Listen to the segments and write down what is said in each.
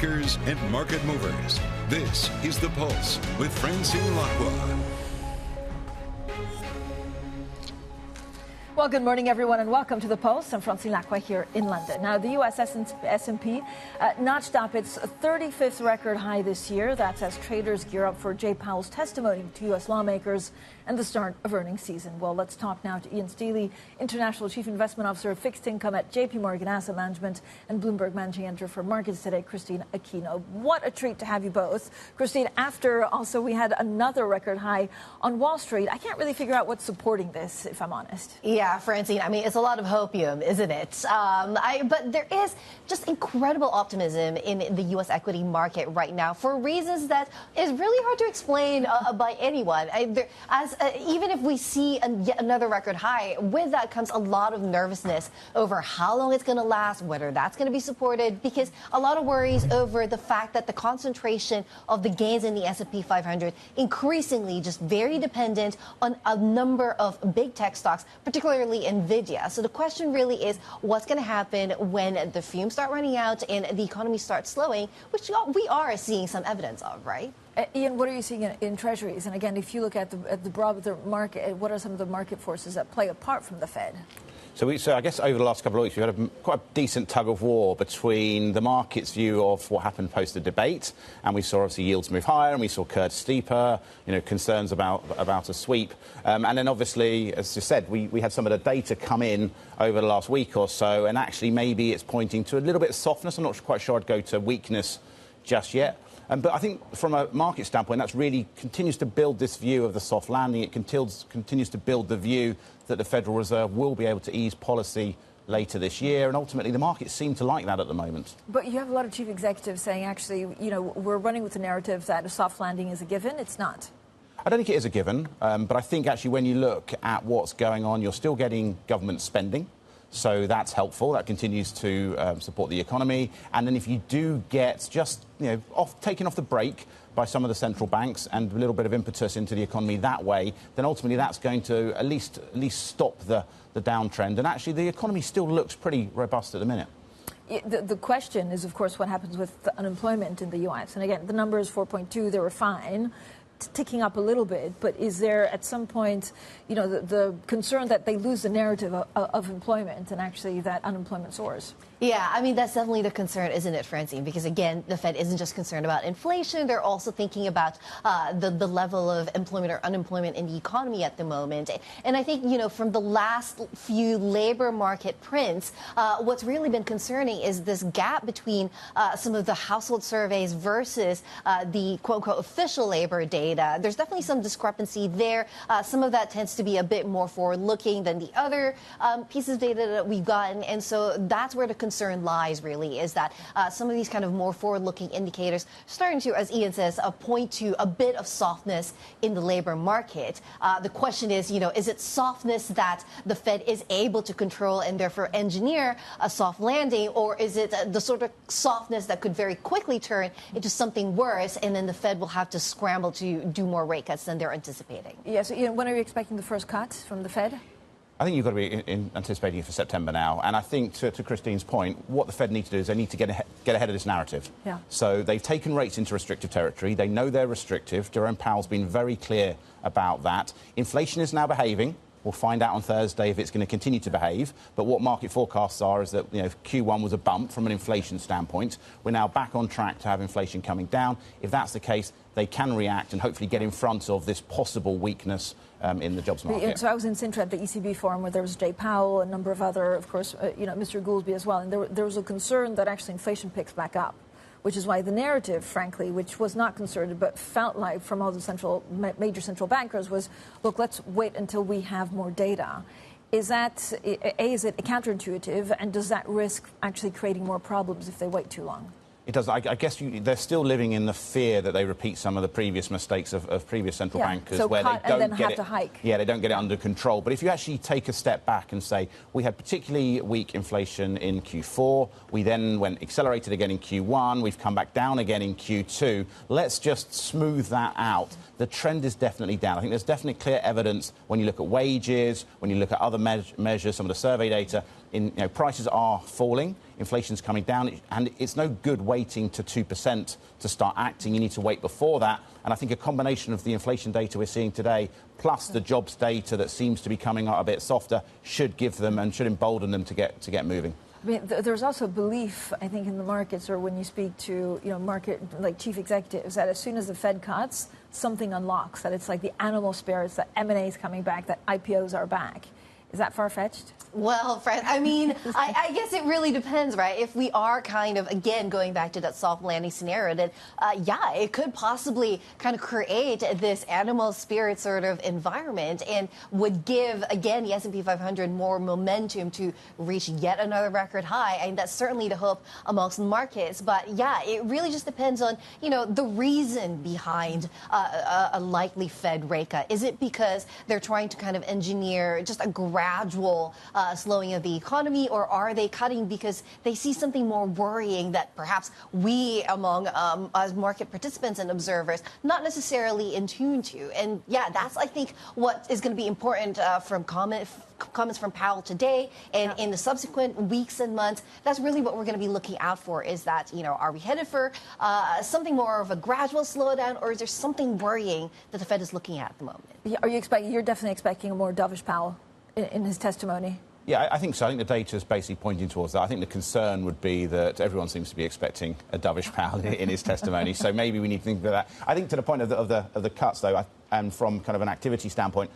makers and market movers. This is The Pulse with Francine Lacqua. Well, good morning, everyone, and welcome to The Pulse. I'm Francine Lacqua here in London. Now, the U.S. S&P notched up its 35th record high this year. That's as traders gear up for Jay Powell's testimony to U.S. lawmakers and the start of earnings season. Well, let's talk now to Iain Stealey, International Chief Investment Officer of Fixed Income at JPMorgan Asset Management, and Bloomberg Managing Editor for Markets Today, Kristine Aquino. What a treat to have you both. Kristine, after also we had another record high on Wall Street, I can't really figure out what's supporting this, if I'm honest. Yeah, Francine, I mean, it's a lot of hopium, isn't it? But there is just incredible optimism in the U.S. equity market right now for reasons that is really hard to explain by anyone. Even if we see yet another record high, with that comes a lot of nervousness over how long it's going to last, whether that's going to be supported, because a lot of worries over the fact that the concentration of the gains in the S&P 500 increasingly just very dependent on a number of big tech stocks, particularly Nvidia. So the question really is what's going to happen when the fumes start running out and the economy starts slowing, which we are seeing some evidence of, right? Iain, what are you seeing in treasuries? And again, if you look at the broader market, what are some of the market forces that play apart from the Fed? So I guess over the last couple of weeks, we've had quite a decent tug of war between the market's view of what happened post the debate, and we saw obviously yields move higher, and we saw curves steeper, concerns about a sweep. And then obviously, as you said, we had some of the data come in over the last week or so, and actually maybe it's pointing to a little bit of softness. I'm not quite sure I'd go to weakness just yet. But I think from a market standpoint, that's really continues to build this view of the soft landing. It continues to build the view that the Federal Reserve will be able to ease policy later this year. And ultimately, the markets seem to like that at the moment. But you have a lot of chief executives saying, actually, we're running with the narrative that a soft landing is a given. It's not. I don't think it is a given. But I think actually when you look at what's going on, you're still getting government spending. So that's helpful. That continues to support the economy. And then if you do get just, taken off the brake by some of the central banks and a little bit of impetus into the economy that way, then ultimately that's going to at least stop the downtrend. And actually the economy still looks pretty robust at the minute. The question is, of course, what happens with the unemployment in the U.S. And again, the number is 4.2. They were fine. Ticking up a little bit, but is there at some point, the concern that they lose the narrative of employment and actually that unemployment soars? Yeah, I mean, that's definitely the concern, isn't it, Francine? Because, again, the Fed isn't just concerned about inflation. They're also thinking about the level of employment or unemployment in the economy at the moment. And I think, from the last few labor market prints, what's really been concerning is this gap between some of the household surveys versus the quote-unquote official labor data. There's definitely some discrepancy there. Some of that tends to be a bit more forward-looking than the other pieces of data that we've gotten. And so that's where the concern lies, really, is that some of these kind of more forward-looking indicators starting to, as Iain says, point to a bit of softness in the labor market. The question is, is it softness that the Fed is able to control and therefore engineer a soft landing, or is it the sort of softness that could very quickly turn into something worse, and then the Fed will have to scramble to do more rate cuts than they're anticipating? Yes, Iain, when are you expecting the first cut from the Fed? I think you've got to be anticipating it for September now. And I think, to Kristine's point, what the Fed need to do is they need to get ahead of this narrative. Yeah. So they've taken rates into restrictive territory. They know they're restrictive. Jerome Powell's been very clear about that. Inflation is now behaving. We'll find out on Thursday if it's going to continue to behave. But what market forecasts are is that Q1 was a bump from an inflation standpoint. We're now back on track to have inflation coming down. If that's the case, they can react and hopefully get in front of this possible weakness in the jobs market. So I was in Sintra at the ECB forum where there was Jay Powell, a number of other, of course, Mr. Goolsbee as well. And there was a concern that actually inflation picks back up, which is why the narrative, frankly, which was not concerted but felt like from all the major central bankers was, look, let's wait until we have more data. Is it counterintuitive, and does that risk actually creating more problems if they wait too long? It does. I guess they're still living in the fear that they repeat some of the previous mistakes of previous central bankers, so where they don't get it. To hike. Yeah, they don't get it under control. But if you actually take a step back and say we had particularly weak inflation in Q4, we then went accelerated again in Q1, we've come back down again in Q2. Let's just smooth that out. the trend is definitely down. I think there's definitely clear evidence when you look at wages, when you look at other measures, some of the survey data, prices are falling, inflation's coming down, and it's no good waiting to 2% to start acting. You need to wait before that. And I think a combination of the inflation data we're seeing today, plus the jobs data that seems to be coming out a bit softer, should give them and should embolden them to get moving. I mean, there's also belief, I think, in the markets, or when you speak to, market like chief executives, that as soon as the Fed cuts, something unlocks. That it's like the animal spirits, that M&A is coming back, that IPOs are back. Is that far-fetched? Well, Fred, I mean, I guess it really depends, right? If we are kind of, again, going back to that soft landing scenario, then, yeah, it could possibly kind of create this animal spirit sort of environment and would give, again, the S&P 500 more momentum to reach yet another record high. And that's certainly the hope amongst the markets. But, yeah, it really just depends on, the reason behind a likely Fed rate cut. Is it because they're trying to kind of engineer just a gradual slowing of the economy, or are they cutting because they see something more worrying that perhaps we, among as market participants and observers, not necessarily in tune to? And yeah, that's, I think, what is going to be important from comments from Powell today and in the subsequent weeks and months. That's really what we're going to be looking out for, is that, are we headed for something more of a gradual slowdown, or is there something worrying that the Fed is looking at the moment? You're definitely expecting a more dovish Powell in his testimony? Yeah, I think so. I think the data is basically pointing towards that. I think the concern would be that everyone seems to be expecting a dovish Powell in his testimony. So maybe we need to think about that. I think to the point of the cuts, though, and from kind of an activity standpoint,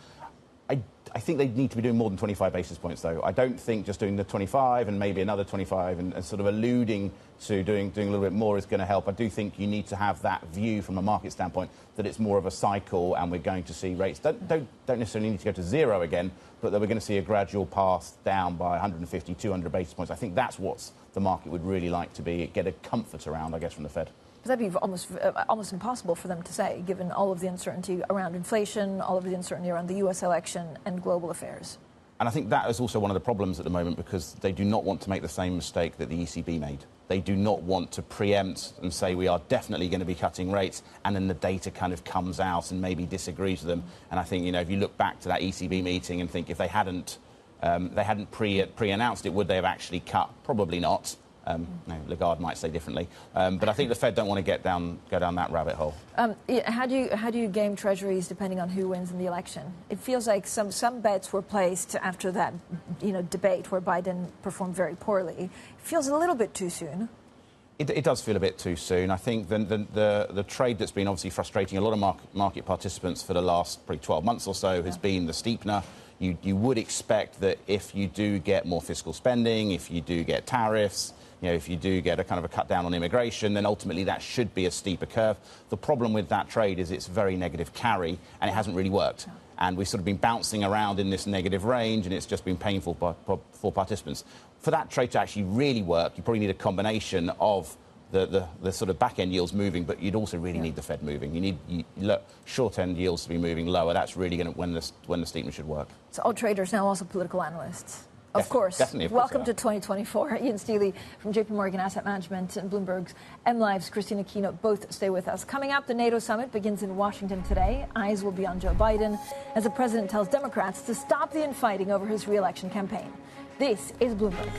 I think they need to be doing more than 25 basis points, though. I don't think just doing the 25 and maybe another 25 and sort of alluding to doing a little bit more is going to help. I do think you need to have that view from a market standpoint that it's more of a cycle and we're going to see rates don't necessarily need to go to zero again, but that we're going to see a gradual path down by 150, 200 basis points. I think that's what the market would really like to get a comfort around, I guess, from the Fed. But that'd be almost impossible for them to say, given all of the uncertainty around inflation, all of the uncertainty around the U.S. election and global affairs. And I think that is also one of the problems at the moment, because they do not want to make the same mistake that the ECB made. They do not want to preempt and say we are definitely going to be cutting rates, and then the data kind of comes out and maybe disagrees with them. And I think, if you look back to that ECB meeting and think if they hadn't pre-announced it, would they have actually cut? Probably not. Lagarde might say differently, but I think the Fed don't want to go down that rabbit hole. How do you game treasuries depending on who wins in the election? It feels like some bets were placed after that debate where Biden performed very poorly. It feels a little bit too soon. It does feel a bit too soon. I think the trade that's been obviously frustrating a lot of market participants for the last probably 12 months or so has been the steepener. You would expect that if you do get more fiscal spending, if you do get tariffs, if you do get a kind of a cut down on immigration, then ultimately that should be a steeper curve. The problem with that trade is it's very negative carry, and it hasn't really worked. And we've sort of been bouncing around in this negative range, and it's just been painful for participants. For that trade to actually really work, you probably need a combination of the sort of back-end yields moving, but you'd also really need the Fed moving. You need short-end yields to be moving lower. That's really going to when the steepener should work. So all traders now also political analysts. Of course. Definitely. Welcome to 2024. Iain Stealey from JPMorgan Asset Management and Bloomberg's MLive's Kristine Aquino both stay with us. Coming up, the NATO summit begins in Washington today. Eyes will be on Joe Biden as the president tells Democrats to stop the infighting over his re-election campaign. This is Bloomberg.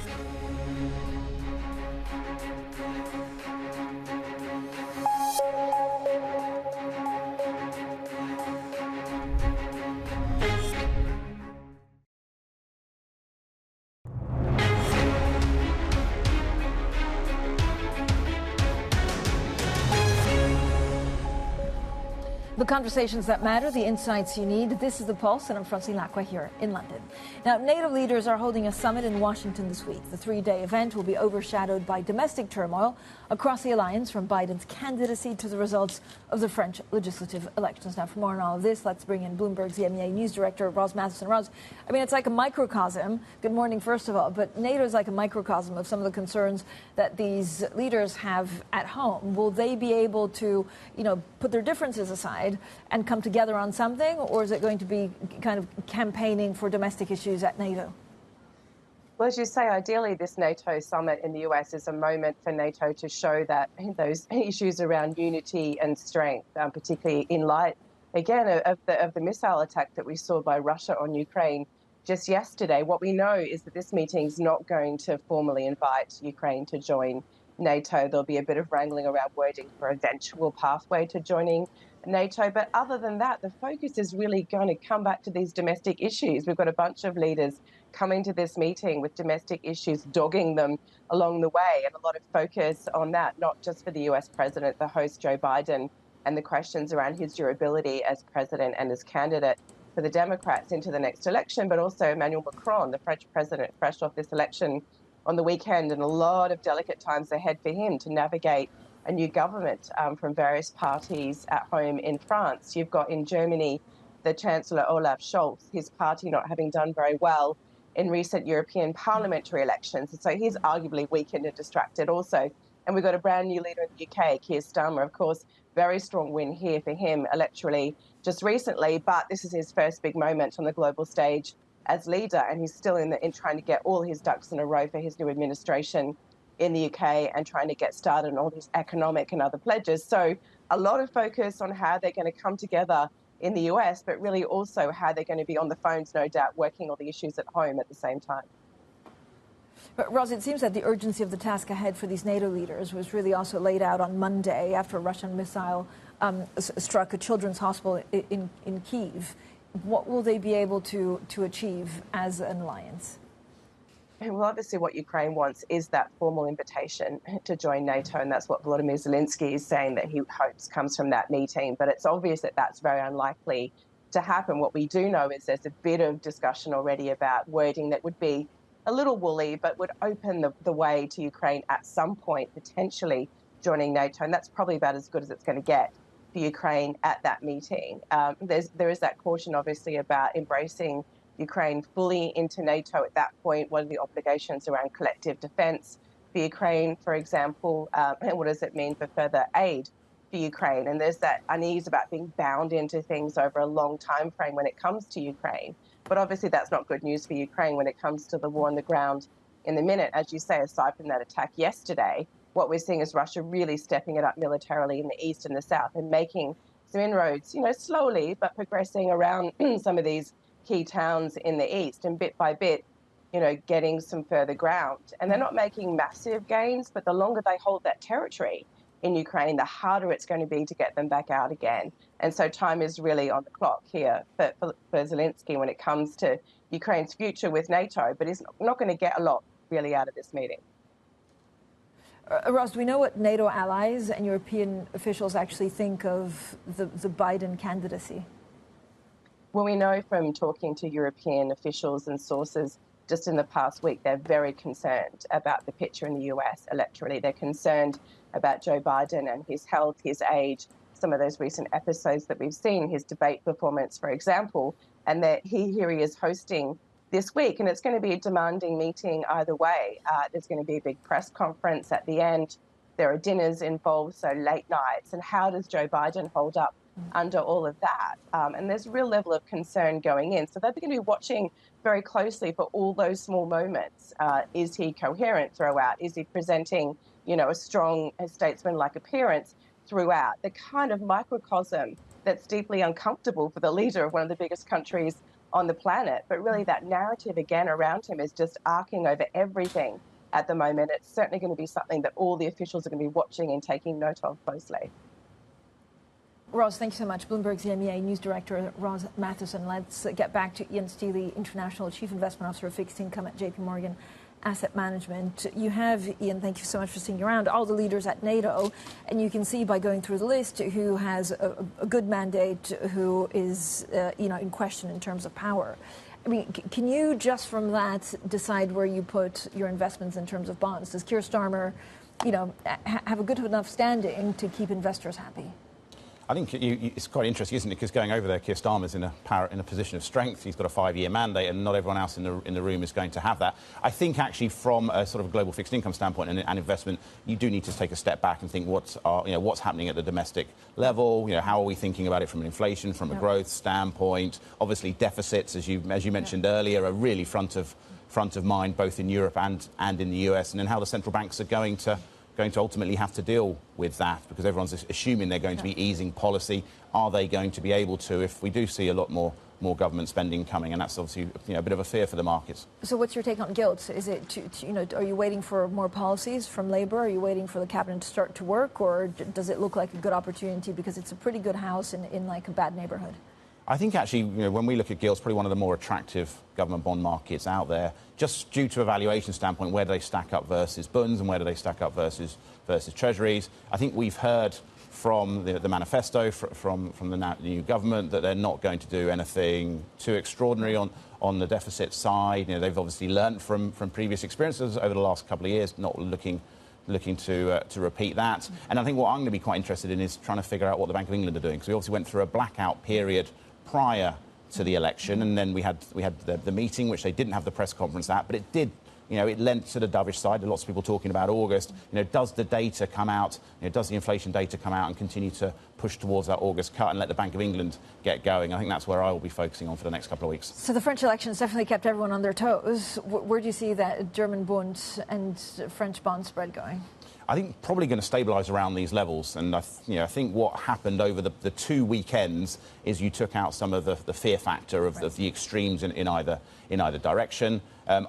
The conversations that matter, the insights you need. This is The Pulse, and I'm Francine Lacqua here in London. Now, NATO leaders are holding a summit in Washington this week. The three-day event will be overshadowed by domestic turmoil across the alliance, from Biden's candidacy to the results of the French legislative elections. Now, for more on all of this, let's bring in Bloomberg's EMEA news director, Ros Matheson. Ros, I mean, it's like a microcosm. Good morning, first of all. But NATO is like a microcosm of some of the concerns that these leaders have at home. Will they be able to, put their differences aside and come together on something, or is it going to be kind of campaigning for domestic issues at NATO? Well, as you say, ideally this NATO summit in the US is a moment for NATO to show that those issues around unity and strength, particularly in light again, of the missile attack that we saw by Russia on Ukraine just yesterday. What we know is that this meeting is not going to formally invite Ukraine to join NATO. There'll be a bit of wrangling around wording for eventual pathway to joining NATO. But other than that, the focus is really going to come back to these domestic issues. We've got a bunch of leaders coming to this meeting with domestic issues dogging them along the way, and a lot of focus on that, not just for the US president, the host Joe Biden, and the questions around his durability as president and as candidate for the Democrats into the next election, but also Emmanuel Macron, the French president, fresh off this election on the weekend, and a lot of delicate times ahead for him to navigate a new government from various parties at home in France. You've got in Germany the Chancellor Olaf Scholz, his party not having done very well in recent European parliamentary elections. And so he's arguably weakened and distracted also. And we've got a brand new leader in the UK, Keir Starmer, of course, very strong win here for him electorally just recently, but this is his first big moment on the global stage as leader, and he's still in trying to get all his ducks in a row for his new administration in the UK and trying to get started on all these economic and other pledges. So a lot of focus on how they're going to come together in the US, but really also how they're going to be on the phones, no doubt, working all the issues at home at the same time. But Roz, it seems that the urgency of the task ahead for these NATO leaders was really also laid out on Monday after a Russian missile struck a children's hospital in Kyiv. What will they be able to achieve as an alliance? Well, obviously what Ukraine wants is that formal invitation to join NATO, and that's what Volodymyr Zelensky is saying that he hopes comes from that meeting. But it's obvious that that's very unlikely to happen. What we do know is there's a bit of discussion already about wording that would be a little woolly, but would open the way to Ukraine at some point potentially joining NATO, and that's probably about as good as it's going to get for Ukraine at that meeting. There is that caution, obviously, about embracing Ukraine fully into NATO at that point. What are the obligations around collective defence for Ukraine, for example, and what does it mean for further aid for Ukraine? And there's that unease about being bound into things over a long time frame when it comes to Ukraine. But obviously that's not good news for Ukraine when it comes to the war on the ground in the minute. As you say, aside from that attack yesterday, what we're seeing is Russia really stepping it up militarily in the east and the south and making some inroads, slowly, but progressing around some of these key towns in the east, and bit by bit, getting some further ground. And they're not making massive gains, but the longer they hold that territory in Ukraine, the harder it's going to be to get them back out again. And so time is really on the clock here for Zelensky when it comes to Ukraine's future with NATO, but he's not going to get a lot really out of this meeting. Ross, do we know what NATO allies and European officials actually think of the Biden candidacy? Well, we know from talking to European officials and sources just in the past week, they're very concerned about the picture in the US electorally. They're concerned about Joe Biden and his health, his age, some of those recent episodes that we've seen, his debate performance, for example, and that here he is hosting this week. And it's going to be a demanding meeting either way. There's going to be a big press conference at the end. There are dinners involved, so late nights. And how does Joe Biden hold up under all of that? And there's a real level of concern going in. So they're going to be watching very closely for all those small moments. Is he coherent throughout? Is he presenting, a strong statesman-like appearance throughout? The kind of microcosm that's deeply uncomfortable for the leader of one of the biggest countries on the planet. But really that narrative again around him is just arcing over everything at the moment. It's certainly going to be something that all the officials are going to be watching and taking note of closely. Roz, thank you so much. Bloomberg's EMEA News Director, Roz Matheson. Let's get back to Iain Stealey, International Chief Investment Officer of Fixed Income at JPMorgan Asset Management. You have, Iain, thank you so much for sticking around, all the leaders at NATO, and you can see by going through the list who has a good mandate, who is, in question in terms of power. I mean, can you just from that decide where you put your investments in terms of bonds? Does Keir Starmer, have a good enough standing to keep investors happy? I think it's quite interesting, isn't it? Because going over there, Keir Starmer's in a position of strength. He's got a 5-year mandate, and not everyone else in the room is going to have that. I think actually, from a sort of global fixed income standpoint and investment, you do need to take a step back and think what's happening at the domestic level. How are we thinking about it from an inflation, from a growth standpoint? Obviously, deficits, as you mentioned earlier, are really front of mind both in Europe and in the US, and then how the central banks are going to going to ultimately have to deal with that because everyone's assuming they're going to be easing policy. Are they going to be able to if we do see a lot more government spending coming? And that's obviously a bit of a fear for the markets. So what's your take on gilts? Is it, are you waiting for more policies from Labour? Are you waiting for the cabinet to start to work? Or does it look like a good opportunity because it's a pretty good house in like a bad neighbourhood? I think actually, when we look at gilts, probably one of the more attractive government bond markets out there, just due to a valuation standpoint, where do they stack up versus bunds and where do they stack up versus treasuries? I think we've heard from the manifesto from the new government that they're not going to do anything too extraordinary on the deficit side. They've obviously learnt from previous experiences over the last couple of years, not looking to repeat that. And I think what I'm going to be quite interested in is trying to figure out what the Bank of England are doing, because we obviously went through a blackout period prior to the election, and then we had the meeting, which they didn't have the press conference at, but it did. It lent to the dovish side. Lots of people talking about August. Does the data come out? Does the inflation data come out and continue to push towards that August cut and let the Bank of England get going? I think that's where I will be focusing on for the next couple of weeks. So the French elections definitely kept everyone on their toes. Where do you see that German bond and French bond spread going? I think probably going to stabilise around these levels, and I think what happened over the 2 weekends is you took out some of the fear factor of the extremes in either direction.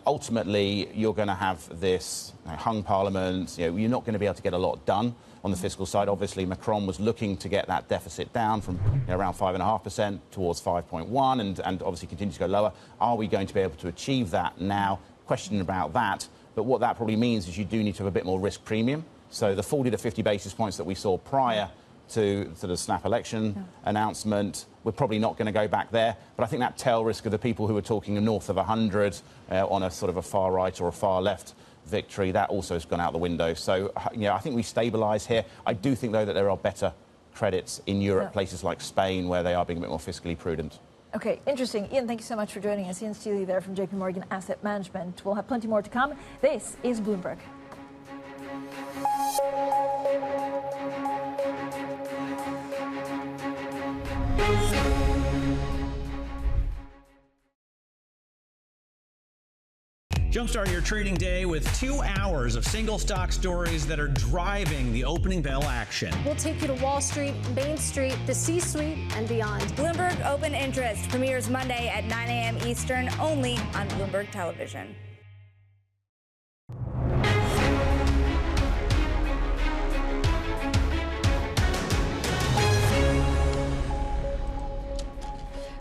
Ultimately, you're going to have this hung parliament. You're not going to be able to get a lot done on the fiscal side. Obviously, Macron was looking to get that deficit down from around 5.5% towards 5.1, and obviously continue to go lower. Are we going to be able to achieve that now? Question about that. But what that probably means is you do need to have a bit more risk premium. So the 40 to 50 basis points that we saw prior to the snap election announcement, we're probably not going to go back there. But I think that tail risk of the people who are talking north of 100 on a sort of a far right or a far left victory, that also has gone out the window. So, I think we stabilise here. I do think, though, that there are better credits in Europe, places like Spain, where they are being a bit more fiscally prudent. Okay, interesting. Iain, thank you so much for joining us. Iain Stealey there from JPMorgan Asset Management. We'll have plenty more to come. This is Bloomberg. Jumpstart your trading day with 2 hours of single stock stories that are driving the opening bell action. We'll take you to Wall Street, Main Street, the C-suite, and beyond. Bloomberg Open Interest premieres Monday at 9 a.m. Eastern, only on Bloomberg Television.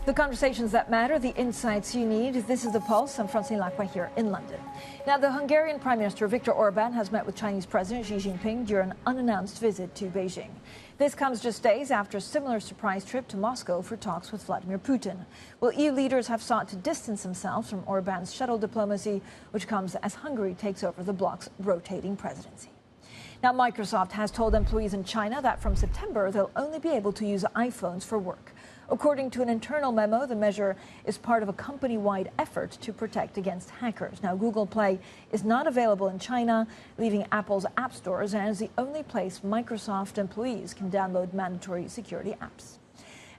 The conversations that matter, the insights you need. This is The Pulse. I'm Francine Lacqua here in London. Now, the Hungarian Prime Minister Viktor Orban has met with Chinese President Xi Jinping during an unannounced visit to Beijing. This comes just days after a similar surprise trip to Moscow for talks with Vladimir Putin. Well, EU leaders have sought to distance themselves from Orban's shuttle diplomacy, which comes as Hungary takes over the bloc's rotating presidency. Now, Microsoft has told employees in China that from September, they'll only be able to use iPhones for work. According to an internal memo, the measure is part of a company-wide effort to protect against hackers. Now, Google Play is not available in China, leaving Apple's app stores as the only place Microsoft employees can download mandatory security apps.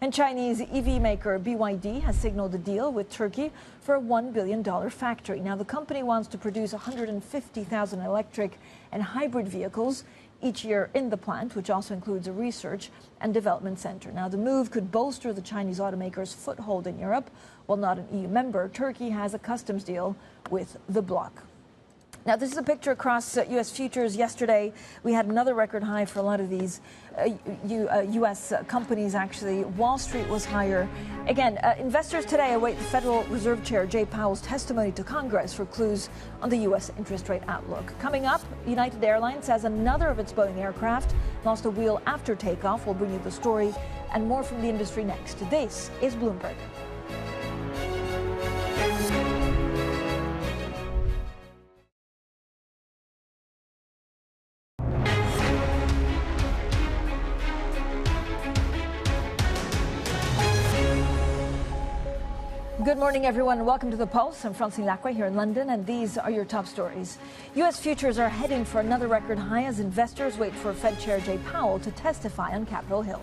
And Chinese EV maker BYD has signaled a deal with Turkey for a $1 billion factory. Now, the company wants to produce 150,000 electric and hybrid vehicles each year in the plant, which also includes a research and development center. Now, the move could bolster the Chinese automaker's foothold in Europe. While not an EU member, Turkey has a customs deal with the bloc. Now, this is a picture across U.S. futures. Yesterday, we had another record high for a lot of these U.S. companies, actually. Wall Street was higher. Again, investors today await the Federal Reserve Chair Jay Powell's testimony to Congress for clues on the U.S. interest rate outlook. Coming up, United Airlines says another of its Boeing aircraft lost a wheel after takeoff. We'll bring you the story and more from the industry next. This is Bloomberg. Good morning, everyone, and welcome to The Pulse. I'm Francine Lacqua here in London, and these are your top stories. U.S. futures are heading for another record high as investors wait for Fed Chair Jay Powell to testify on Capitol Hill.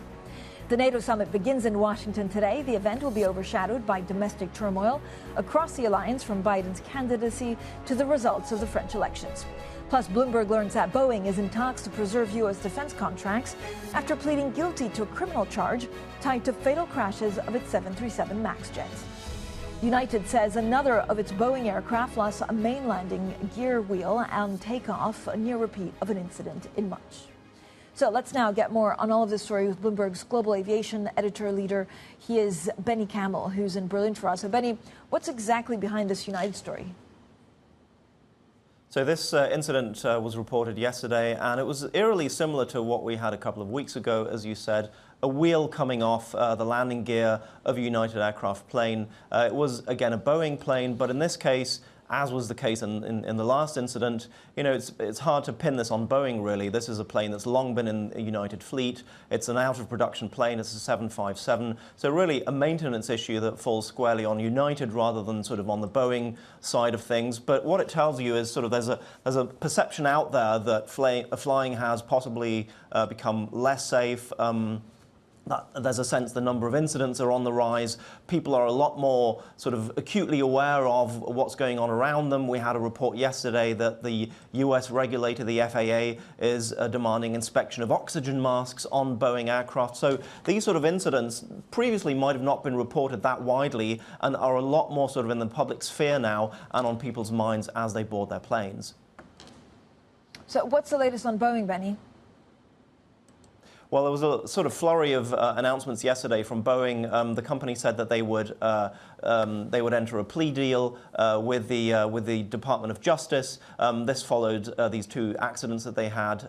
The NATO summit begins in Washington today. The event will be overshadowed by domestic turmoil across the alliance, from Biden's candidacy to the results of the French elections. Plus, Bloomberg learns that Boeing is in talks to preserve U.S. defense contracts after pleading guilty to a criminal charge tied to fatal crashes of its 737 MAX jets. United says another of its Boeing aircraft lost a main landing gear wheel on takeoff, a near repeat of an incident in March. So let's now get more on all of this story with Bloomberg's global aviation editor-leader. He is Benny Camel, who's in Berlin for us. So, Benny, what's exactly behind this United story? So this incident was reported yesterday, and it was eerily similar to what we had a couple of weeks ago, as you said. A wheel coming off the landing gear of a United aircraft plane. It was, again, a Boeing plane, but in this case, as was the case in the last incident, you know, it's hard to pin this on Boeing, really. This is a plane that's long been in a United fleet. It's an out-of-production plane. It's a 757. So really a maintenance issue that falls squarely on United rather than sort of on the Boeing side of things. But what it tells you is sort of there's a perception out there that flying has possibly become less safe. There's a sense the number of incidents are on the rise. People are a lot more sort of acutely aware of what's going on around them. We had a report yesterday that the US regulator, the FAA, is demanding inspection of oxygen masks on Boeing aircraft. So these sort of incidents previously might have not been reported that widely and are a lot more sort of in the public sphere now and on people's minds as they board their planes. So what's the latest on Boeing, Benny? Well, there was a sort of flurry of announcements yesterday from Boeing. The company said that they would enter a plea deal with the Department of Justice. This followed these two accidents that they had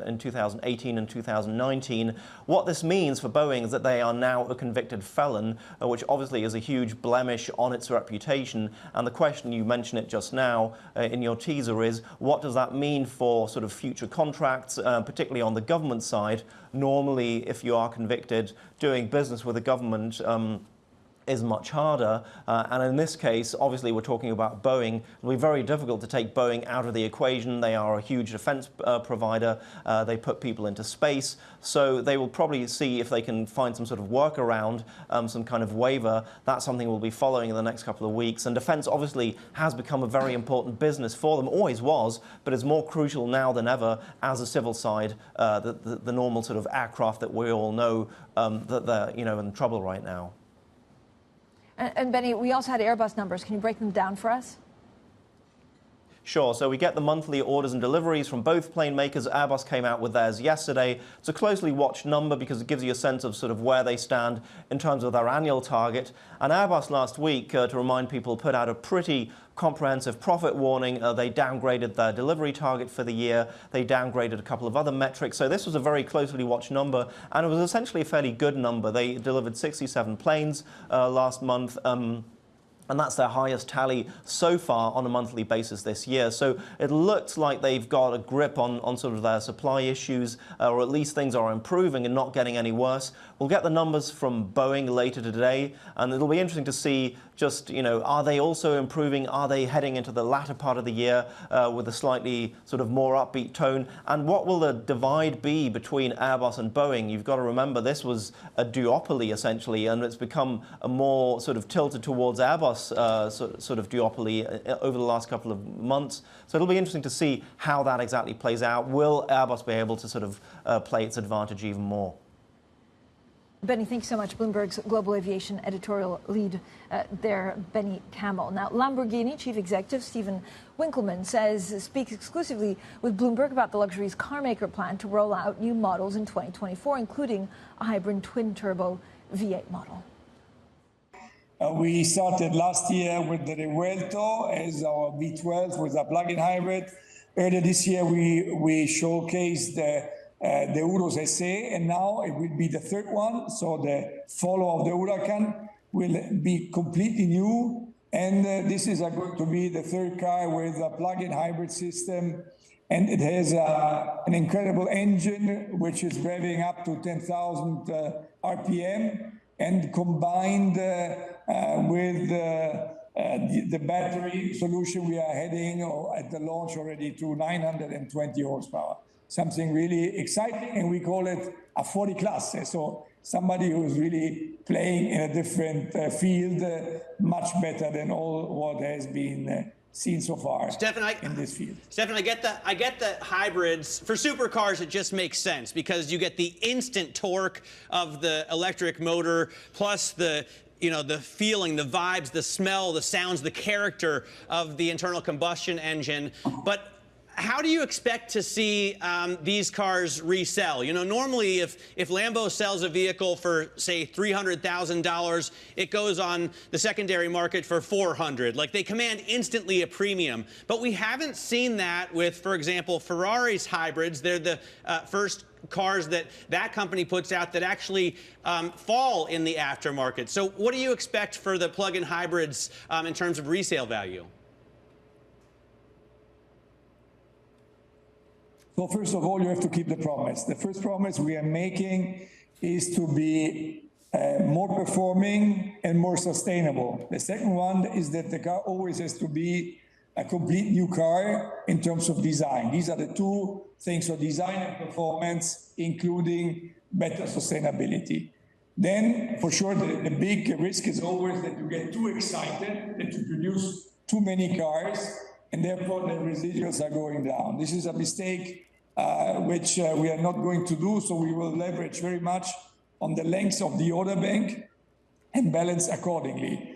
in 2018 and 2019. What this means for Boeing is that they are now a convicted felon, which obviously is a huge blemish on its reputation. And the question, you mentioned it just now in your teaser, is what does that mean for sort of future contracts, particularly on the government side? Normally, if you are convicted, doing business with the government is much harder. And in this case, obviously, we're talking about Boeing. It'll be very difficult to take Boeing out of the equation. They are a huge defense provider. They put people into space. So they will probably see if they can find some sort of workaround, some kind of waiver. That's something we'll be following in the next couple of weeks. And defense, obviously, has become a very important business for them, always was, but is more crucial now than ever as a civil side, the normal sort of aircraft that we all know that they're, you know, in trouble right now. And Benny, we also had Airbus numbers. Can you break them down for us? Sure. So we get the monthly orders and deliveries from both plane makers. Airbus came out with theirs yesterday. It's a closely watched number because it gives you a sense of sort of where they stand in terms of their annual target. And Airbus last week, to remind people, put out a pretty comprehensive profit warning. They downgraded their delivery target for the year. They downgraded a couple of other metrics. So this was a very closely watched number, and it was essentially a fairly good number. They delivered 67 planes last month. And that's their highest tally so far on a monthly basis this year. So it looks like they've got a grip on sort of their supply issues, or at least things are improving and not getting any worse. We'll get the numbers from Boeing later today, and it'll be interesting to see just, you know, are they also improving? Are they heading into the latter part of the year with a slightly sort of more upbeat tone? And what will the divide be between Airbus and Boeing? You've got to remember this was a duopoly essentially, and it's become a more sort of tilted towards Airbus sort of duopoly over the last couple of months. So it'll be interesting to see how that exactly plays out. Will Airbus be able to sort of play its advantage even more? Benny, thanks so much. Bloomberg's global aviation editorial lead there, Benny Camel. Now, Lamborghini chief executive Stephan Winkelman speaks exclusively with Bloomberg about the luxury's carmaker plan to roll out new models in 2024, including a hybrid twin-turbo V8 model. We started last year with the Revuelto as our V12 with a plug-in hybrid. Earlier this year, we showcased the Urus SE, and now it will be the third one. So the follow of the Huracan will be completely new. And this is going to be the third car with a plug-in hybrid system. And it has an incredible engine, which is revving up to 10,000 RPM. And combined with the battery solution, we are heading at the launch already to 920 horsepower. Something really exciting, and we call it a 40 class. So somebody who's really playing in a different field, much better than all what has been seen so far Stephan, in this field. Stephan, I get the hybrids. For supercars, it just makes sense because you get the instant torque of the electric motor plus the feeling, the vibes, the smell, the sounds, the character of the internal combustion engine. But how do you expect to see these cars resell? Normally if Lambo sells a vehicle for, say, $300,000, it goes on the secondary market for $400,000. Like, they command instantly a premium. But we haven't seen that with, for example, Ferrari's hybrids. They're the first cars that company puts out that actually fall in the aftermarket. So what do you expect for the plug-in hybrids in terms of resale value? So first of all, you have to keep the promise. The first promise we are making is to be more performing and more sustainable. The second one is that the car always has to be a complete new car in terms of design. These are the two things, so design and performance, including better sustainability. Then, for sure, the big risk is always that you get too excited, that you produce too many cars, and therefore the residuals are going down. This is a mistake which we are not going to do, so we will leverage very much on the length of the order bank and balance accordingly.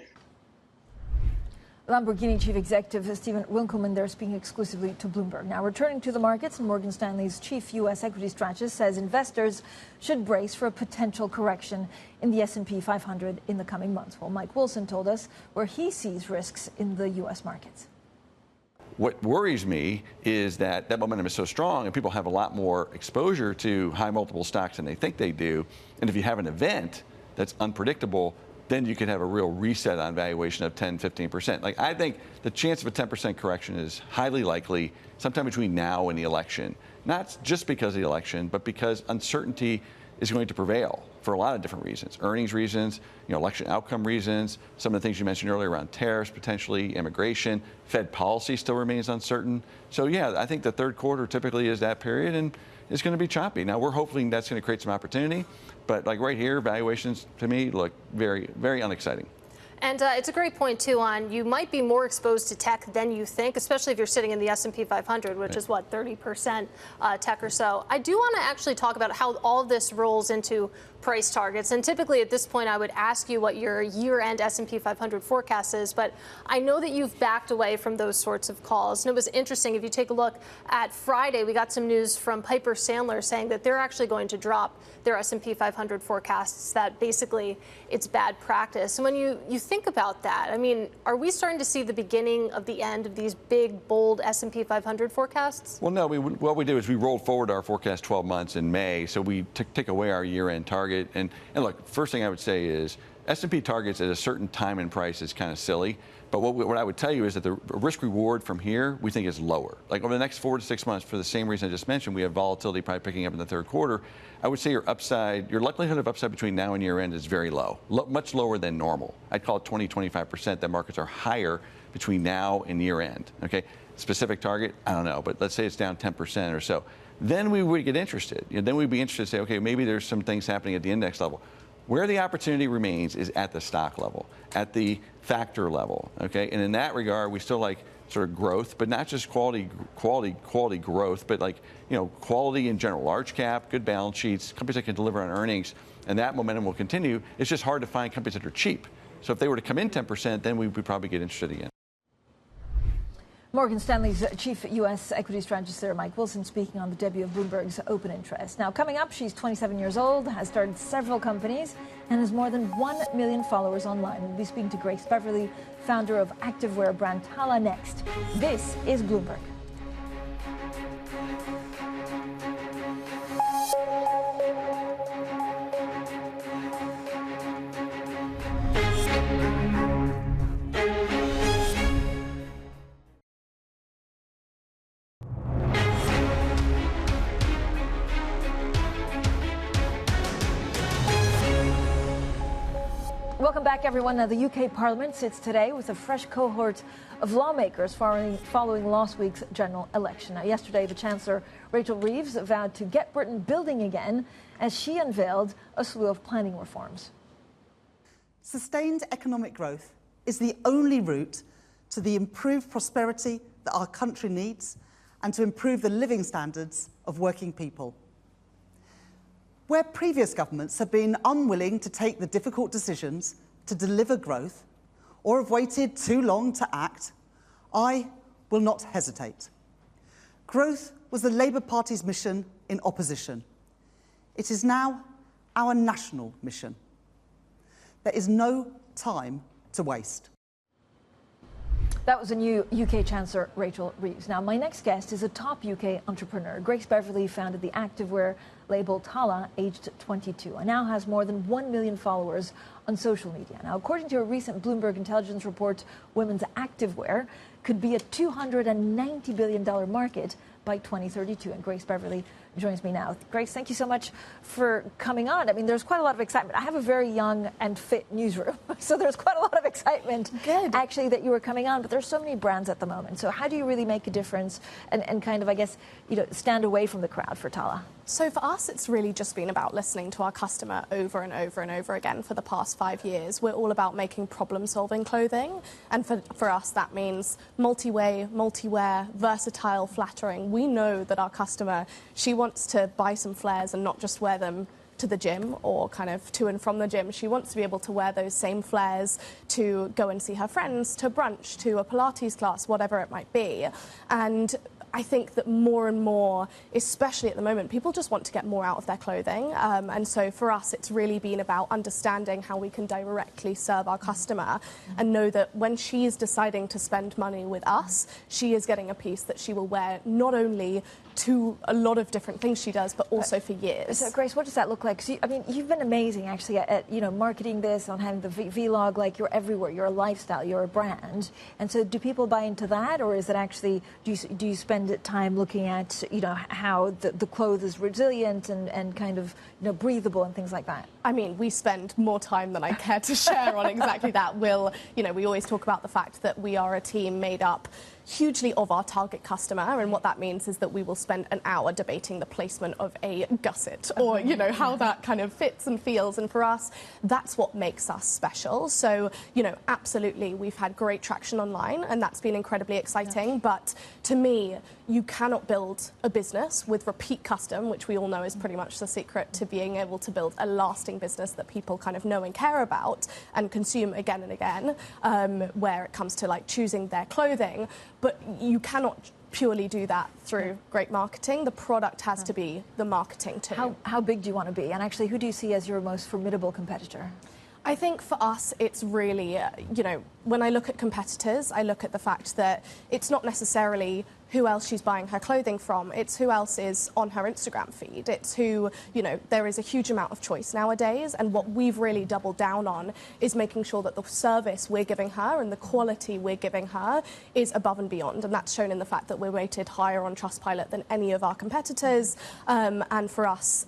Lamborghini Chief Executive Stephen Winkelman there speaking exclusively to Bloomberg. Now returning to the markets, Morgan Stanley's chief U.S. equity strategist says investors should brace for a potential correction in the S&P 500 in the coming months. Well, Mike Wilson told us where he sees risks in the U.S. markets. What worries me is that momentum is so strong and people have a lot more exposure to high multiple stocks than they think they do. And if you have an event that's unpredictable, then you could have a real reset on valuation of 10, 15%. Like, I think the chance of a 10% correction is highly likely sometime between now and the election. Not just because of the election, but because uncertainty is going to prevail for a lot of different reasons. Earnings reasons, election outcome reasons, some of the things you mentioned earlier around tariffs, potentially immigration, Fed policy still remains uncertain. So yeah, I think the third quarter typically is that period and it's going to be choppy. Now we're hoping that's going to create some opportunity, but like right here, valuations to me look very, very unexciting. And it's a great point, too, on you might be more exposed to tech than you think, especially if you're sitting in the S&P 500, which is, 30% tech or so. I do want to actually talk about how all of this rolls into price targets. And typically at this point, I would ask you what your year-end S&P 500 forecast is. But I know that you've backed away from those sorts of calls. And it was interesting. If you take a look at Friday, we got some news from Piper Sandler saying that they're actually going to drop their S&P 500 forecasts, that basically it's bad practice. And when you think about that, I mean, are we starting to see the beginning of the end of these big, bold S&P 500 forecasts? Well, no. What we did is we rolled forward our forecast 12 months in May. So we take away our year-end target. And look, first thing I would say is S&P targets at a certain time and price is kind of silly. But what I would tell you is that the risk reward from here we think is lower. Like over the next 4 to 6 months, for the same reason I just mentioned, we have volatility probably picking up in the third quarter. I would say your likelihood of upside between now and year end is very low, much lower than normal. I'd call it 20, 25% that markets are higher between now and year end. Okay, specific target, I don't know, but let's say it's down 10% or so. Then we would get interested. Then we'd be interested to say, okay, maybe there's some things happening at the index level. Where the opportunity remains is at the stock level, at the factor level, okay? And in that regard, we still like sort of growth, but not just quality growth, but like, quality in general, large cap, good balance sheets, companies that can deliver on earnings, and that momentum will continue. It's just hard to find companies that are cheap. So if they were to come in 10%, then we would probably get interested again. Morgan Stanley's chief U.S. equity strategist there, Mike Wilson, speaking on the debut of Bloomberg's Open Interest. Now, coming up, she's 27 years old, has started several companies, and has more than 1 million followers online. We'll be speaking to Grace Beverley, founder of activewear brand Tala, next. This is Bloomberg. Welcome back, everyone. Now, the UK Parliament sits today with a fresh cohort of lawmakers following last week's general election. Now, yesterday, the Chancellor, Rachel Reeves, vowed to get Britain building again as she unveiled a slew of planning reforms. Sustained economic growth is the only route to the improved prosperity that our country needs and to improve the living standards of working people. Where previous governments have been unwilling to take the difficult decisions to deliver growth or have waited too long to act, I will not hesitate. Growth was the Labour Party's mission in opposition. It is now our national mission. There is no time to waste. That was a new UK Chancellor, Rachel Reeves. Now, my next guest is a top UK entrepreneur. Grace Beverley founded the activewear label Tala, aged 22, and now has more than 1 million followers on social media. Now, according to a recent Bloomberg intelligence report, women's activewear could be a $290 billion market by 2032. And Grace Beverley joins me now. Grace, thank you so much for coming on. I mean, there's quite a lot of excitement. I have a very young and fit newsroom, so there's quite a lot of excitement, actually, that you were coming on. But there's so many brands at the moment. So how do you really make a difference and kind of, I guess, stand away from the crowd for Tala? So for us, it's really just been about listening to our customer over and over and over again for the past 5 years. We're all about making problem-solving clothing. And for us, that means multi-way, multi-wear, versatile, flattering. We know that our customer, she wants to buy some flares and not just wear them to the gym or kind of to and from the gym. She wants to be able to wear those same flares to go and see her friends, to brunch, to a Pilates class, whatever it might be. And I think that more and more, especially at the moment, people just want to get more out of their clothing. And so for us, it's really been about understanding how we can directly serve our customer and know that when she is deciding to spend money with us, she is getting a piece that she will wear not only to a lot of different things she does, but also for years. So, Grace, what does that look like? 'Cause I mean, you've been amazing, actually, at marketing this, on having the vlog. Like, you're everywhere. You're a lifestyle. You're a brand. And so, do people buy into that, or is it actually do you spend time looking at how the clothes is resilient and kind of breathable and things like that? I mean, we spend more time than I care to share on exactly that. We always talk about the fact that we are a team made up hugely of our target customer, and what that means is that we will spend an hour debating the placement of a gusset or how that kind of fits and feels, and for us that's what makes us special. So absolutely, we've had great traction online and that's been incredibly exciting, but to me, you cannot build a business with repeat custom, which we all know is pretty much the secret to being able to build a lasting business that people kind of know and care about and consume again and again, where it comes to like choosing their clothing. But you cannot purely do that through great marketing. The product has to be the marketing too. How big do you want to be? And actually, who do you see as your most formidable competitor? I think for us, it's really, when I look at competitors, I look at the fact that it's not necessarily who else she's buying her clothing from. It's who else is on her Instagram feed. It's who, there is a huge amount of choice nowadays. And what we've really doubled down on is making sure that the service we're giving her and the quality we're giving her is above and beyond. And that's shown in the fact that we're rated higher on Trustpilot than any of our competitors. And for us,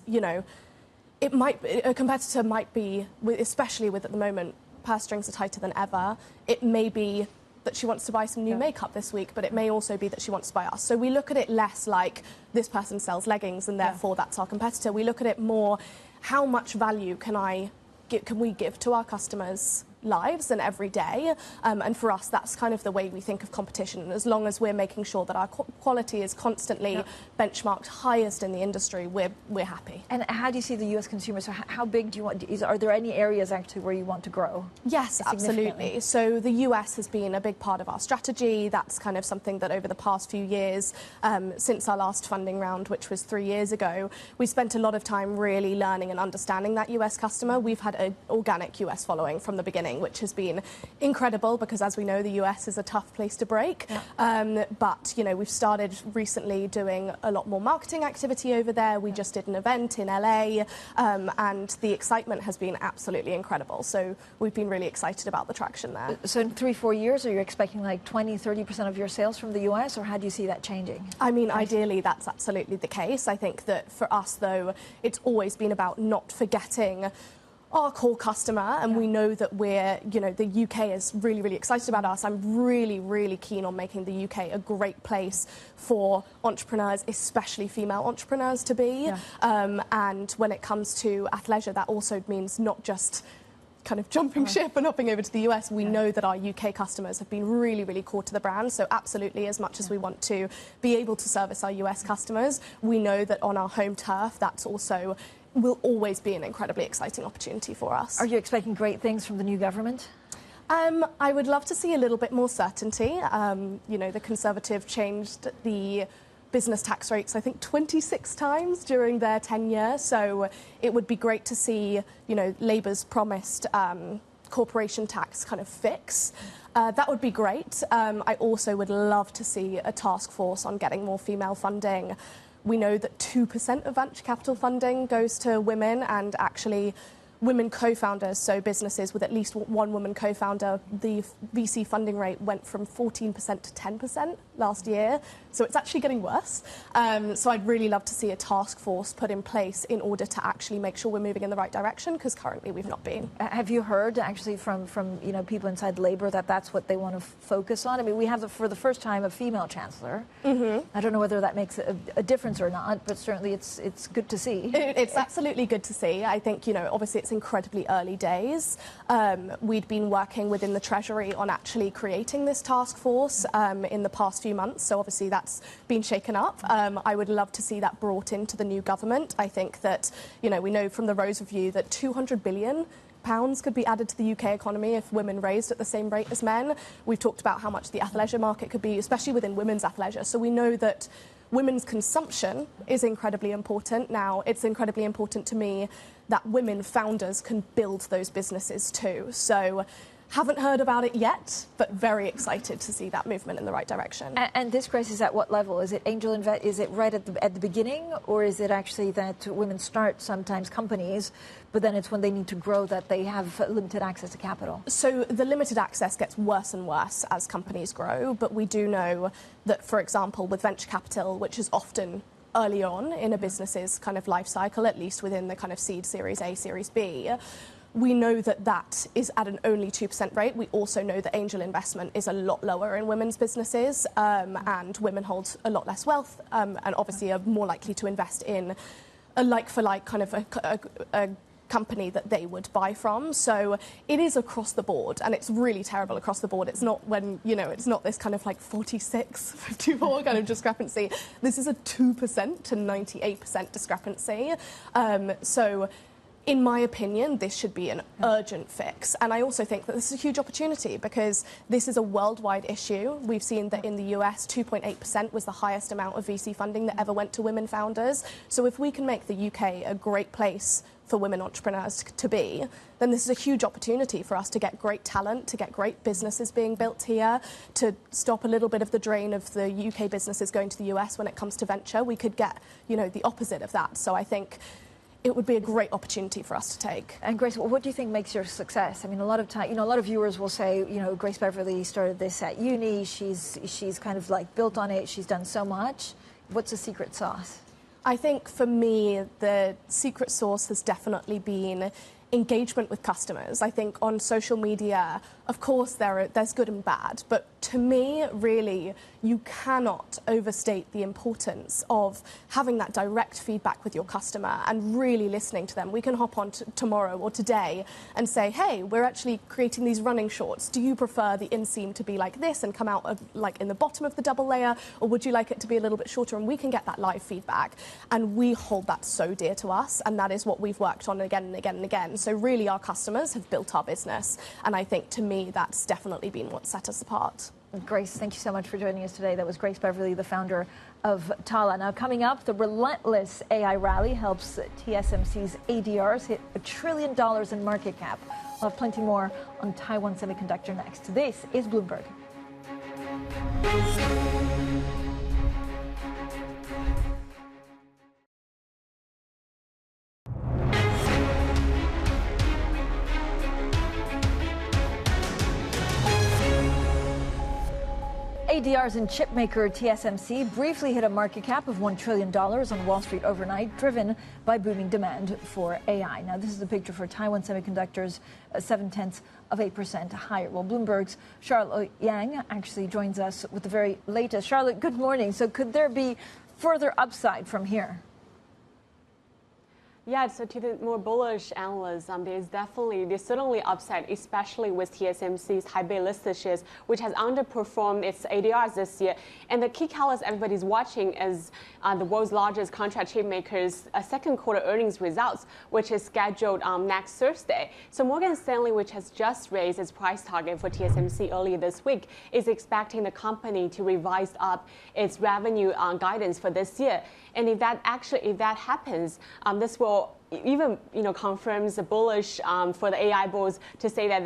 a competitor might be, especially with at the moment, purse strings are tighter than ever. It may be that she wants to buy some new makeup this week, but it may also be that she wants to buy us. So we look at it less like this person sells leggings and therefore that's our competitor. We look at it more, how much value can we give to our customers' lives and every day, and for us that's kind of the way we think of competition. And as long as we're making sure that our quality is constantly benchmarked highest in the industry, we're happy. And how do you see the US consumers? So how big do you want? Are there any areas actually where you want to grow? Yes, absolutely. So the US has been a big part of our strategy. That's kind of something that over the past few years, since our last funding round, which was 3 years ago, we spent a lot of time really learning and understanding that US customer. We've had an organic US following from the beginning, which has been incredible because, as we know, the US is a tough place to break. But, we've started recently doing a lot more marketing activity over there. We just did an event in LA, and the excitement has been absolutely incredible. So we've been really excited about the traction there. So in 3-4 years, are you expecting like 20-30% of your sales from the US, or how do you see that changing? I mean, ideally, that's absolutely the case. I think that for us, though, it's always been about not forgetting our core customer, and we know that the UK is really, really excited about us. I'm really, really keen on making the UK a great place for entrepreneurs, especially female entrepreneurs, to be. And when it comes to athleisure, that also means not just kind of jumping ship and hopping over to the US. We know that our UK customers have been really, really core to the brand. So absolutely, as much as we want to be able to service our US customers, we know that on our home turf, that's also will always be an incredibly exciting opportunity for us. Are you expecting great things from the new government? I would love to see a little bit more certainty. You know, the Conservative changed the business tax rates, I think, 26 times during their tenure. So it would be great to see, you know, Labour's promised corporation tax kind of fix. That would be great. I also would love to see a task force on getting more female funding. We know that 2% of venture capital funding goes to women, and actually women co-founders, so businesses with at least one woman co-founder, the VC funding rate went from 14% to 10% last year. So it's actually getting worse. So I'd really love to see a task force put in place in order to actually make sure we're moving in the right direction, because currently we've not been. Have you heard actually from you know, people inside Labour that that's what they want to focus on? I mean, we have for the first time a female chancellor. I don't know whether that makes a difference or not, but certainly it's good to see. It's absolutely good to see. I think, you know, obviously it's incredibly early days. We'd been working within the Treasury on actually creating this task force in the past few months, so obviously that's been shaken up. I would love to see that brought into the new government. I think that, you know, we know from the Rose Review that £200 billion could be added to the UK economy if women raised at the same rate as men. We've talked about how much the athleisure market could be, especially within women's athleisure. So we know that women's consumption is incredibly important. Now, it's incredibly important to me that women founders can build those businesses too. So haven't heard about it yet, but very excited to see that movement in the right direction. And this crisis at what level? Is it angel invest? Is it right at the beginning, or is it actually that women start sometimes companies, but then it's when they need to grow that they have limited access to capital? So the limited access gets worse and worse as companies grow, but we do know that, for example, with venture capital, which is often early on in a business's kind of life cycle, at least within the kind of seed Series A, Series B, we know that that is at an only 2% rate. We also know that angel investment is a lot lower in women's businesses, and women hold a lot less wealth, and obviously are more likely to invest in a like-for-like kind of a company that they would buy from. So it is across the board, and it's really terrible across the board. It's not when, you know, it's not this kind of like 46, 54 kind of discrepancy. This is a 2% to 98% discrepancy. So in my opinion, this should be an urgent fix. And I also think that this is a huge opportunity, because this is a worldwide issue. We've seen that in the US, 2.8% was the highest amount of VC funding that ever went to women founders. So if we can make the UK a great place for women entrepreneurs to be, then this is a huge opportunity for us to get great talent, to get great businesses being built here, to stop a little bit of the drain of the UK businesses going to the US when it comes to venture. We could get, you know, the opposite of that. So I think it would be a great opportunity for us to take. And Grace, what do you think makes your success? I mean, a lot of time, you know, a lot of viewers will say, you know, Grace Beverley started this at uni. She's kind of like built on it. She's done so much. What's the secret sauce? I think for me, the secret sauce has definitely been engagement with customers. I think on social media, of course, there's good and bad, but to me, really, you cannot overstate the importance of having that direct feedback with your customer and really listening to them. We can hop on tomorrow or today and say, hey, we're actually creating these running shorts. Do you prefer the inseam to be like this and come out like in the bottom of the double layer, or would you like it to be a little bit shorter? And we can get that live feedback, and we hold that so dear to us, and that is what we've worked on again and again and again. So really, our customers have built our business, and I think to me that's definitely been what set us apart. Grace, thank you so much for joining us today. That was Grace Beverley, the founder of Tala. Now, coming up, the relentless AI rally helps TSMC's ADRs hit $1 trillion in market cap. We'll have plenty more on Taiwan Semiconductor next. This is Bloomberg. ADRs and chipmaker TSMC briefly hit a market cap of $1 trillion on Wall Street overnight, driven by booming demand for AI. Now, this is the picture for Taiwan Semiconductor's 0.7% higher. Well, Bloomberg's Charlotte Yang actually joins us with the very latest. Charlotte, good morning. So could there be further upside from here? Yeah, so to the more bullish analysts, there's certainly upside, especially with TSMC's high bay listed shares, which has underperformed its ADRs this year. And the key catalyst everybody's watching is the world's largest contract chip maker's second quarter earnings results, which is scheduled next Thursday. So Morgan Stanley, which has just raised its price target for TSMC earlier this week, is expecting the company to revise up its revenue guidance for this year. And if that happens, this will even confirms the bullish for the AI bulls to say that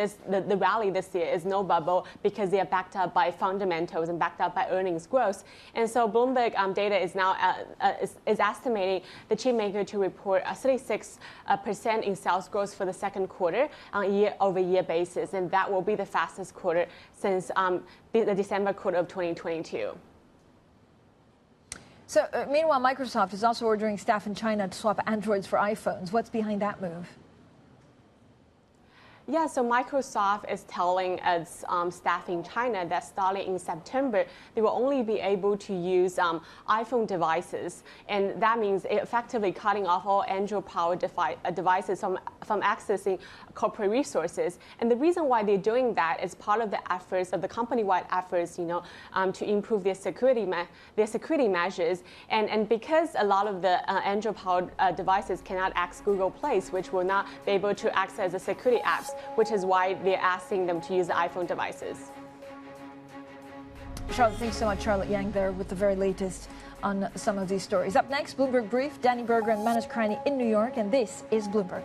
the rally this year is no bubble because they are backed up by fundamentals and backed up by earnings growth. And so Bloomberg data is now is estimating the chip maker to report a 36% in sales growth for the second quarter on a year-over-year basis, and that will be the fastest quarter since the December quarter of 2022. So, meanwhile, Microsoft is also ordering staff in China to swap Androids for iPhones. What's behind that move? Yeah, so Microsoft is telling its staff in China that starting in September, they will only be able to use iPhone devices. And that means effectively cutting off all Android-powered devices from accessing corporate resources. And the reason why they're doing that is part of the efforts of the company-wide efforts, to improve their security measures. And because a lot of the Android-powered devices cannot access Google Play, which will not be able to access the security apps, which is why they're asking them to use the iPhone devices. Charlotte, thanks so much. Charlotte Yang there with the very latest on some of these stories. Up next, Bloomberg Brief, Danny Berger and Manoj Krani in New York, and this is Bloomberg.